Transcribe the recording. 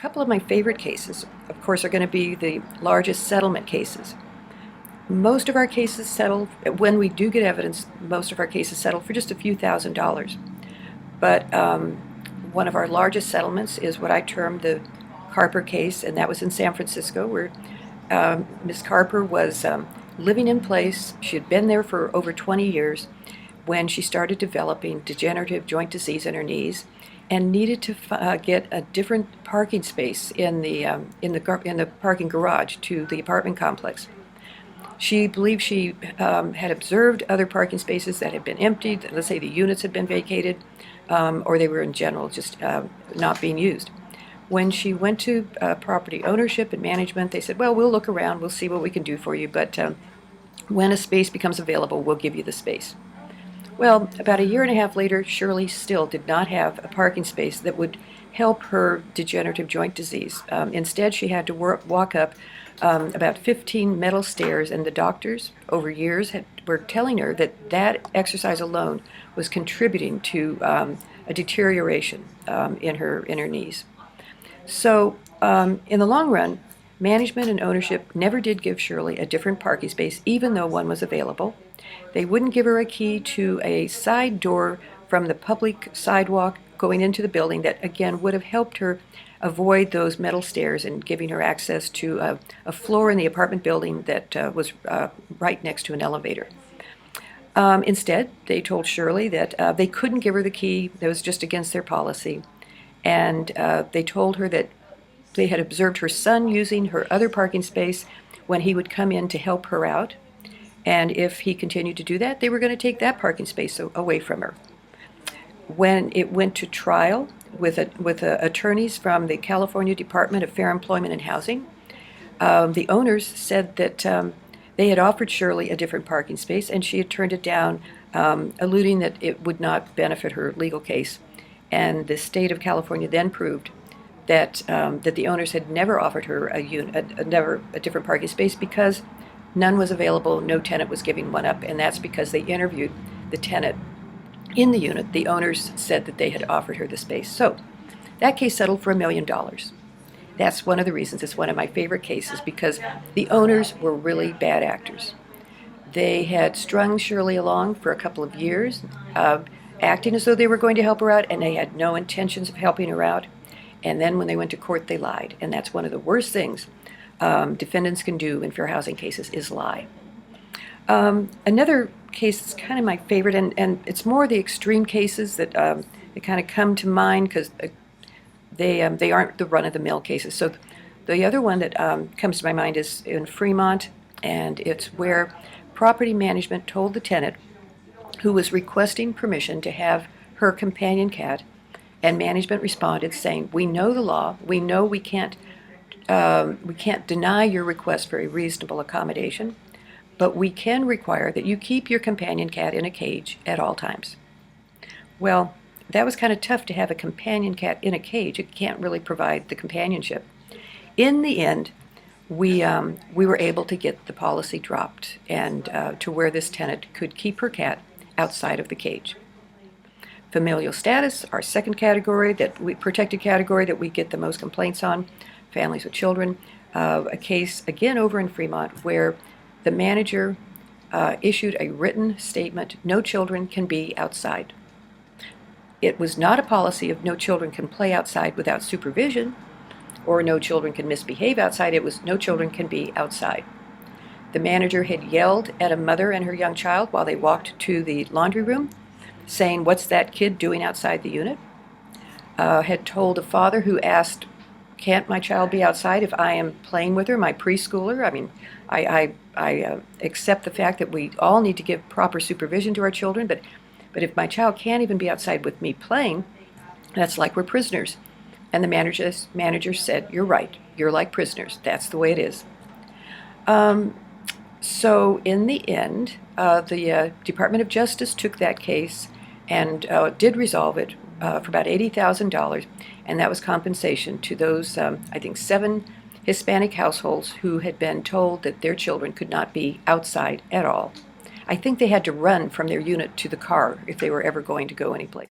couple of my favorite cases, of course, are going to be the largest settlement cases. Most of our cases settle, when we do get evidence, most of our cases settle for just a few $1,000s. But one of our largest settlements is what I term the Carper case, and that was in San Francisco, where Ms. Carper was living in place. She had been there for over 20 years when she started developing degenerative joint disease in her knees and needed to get a different parking space in the parking garage to the apartment complex. She believed she had observed other parking spaces that had been emptied. Let's say the units had been vacated, or they were in general just not being used. When she went to property ownership and management, they said, well, we'll look around, we'll see what we can do for you, but when a space becomes available, we'll give you the space. Well, about a year and a half later, Shirley still did not have a parking space that would help her degenerative joint disease. Instead, she had to walk up about 15 metal stairs, and the doctors over years were telling her that that exercise alone was contributing to a deterioration in her knees. So in the long run, management and ownership never did give Shirley a different parking space, even though one was available. They wouldn't give her a key to a side door from the public sidewalk going into the building that, again, would have helped her avoid those metal stairs and giving her access to a floor in the apartment building that was right next to an elevator. Instead, they told Shirley that they couldn't give her the key. That was just against their policy. And they told her that they had observed her son using her other parking space when he would come in to help her out. And if he continued to do that, they were going to take that parking space away from her. When it went to trial with attorneys from the California Department of Fair Employment and Housing, the owners said that they had offered Shirley a different parking space, and she had turned it down, alluding that it would not benefit her legal case. And the state of California then proved that the owners had never offered her a different parking space because none was available, no tenant was giving one up, and that's because they interviewed the tenant in the unit. The owners said that they had offered her the space. So that case settled for $1 million. That's one of the reasons it's one of my favorite cases, because the owners were really bad actors. They had strung Shirley along for a couple of years, acting as though they were going to help her out, and they had no intentions of helping her out. And then when they went to court, they lied. And that's one of the worst things defendants can do in fair housing cases, is lie. Another case that's kind of my favorite, and it's more the extreme cases that kind of come to mind because they aren't the run-of-the-mill cases. So the other one that comes to my mind is in Fremont, and it's where property management told the tenant who was requesting permission to have her companion cat, and management responded saying, we know the law, we know we can't deny your request for a reasonable accommodation, but we can require that you keep your companion cat in a cage at all times. Well, that was kind of tough to have a companion cat in a cage. It can't really provide the companionship. In the end, we were able to get the policy dropped and to where this tenant could keep her cat outside of the cage. Familial status, our second category, protected category that we get the most complaints on, families with children. A case, again, over in Fremont, where the manager issued a written statement, no children can be outside. It was not a policy of no children can play outside without supervision, or no children can misbehave outside. It was no children can be outside. The manager had yelled at a mother and her young child while they walked to the laundry room, saying, what's that kid doing outside the unit? Had told a father who asked, can't my child be outside if I am playing with her, my preschooler? I mean, I accept the fact that we all need to give proper supervision to our children, but if my child can't even be outside with me playing, that's like we're prisoners. And the manager said, you're right, you're like prisoners. That's the way it is. So in the end, the Department of Justice took that case and did resolve it for about $80,000, and that was compensation to those, I think, 7 Hispanic households who had been told that their children could not be outside at all. I think they had to run from their unit to the car if they were ever going to go anyplace.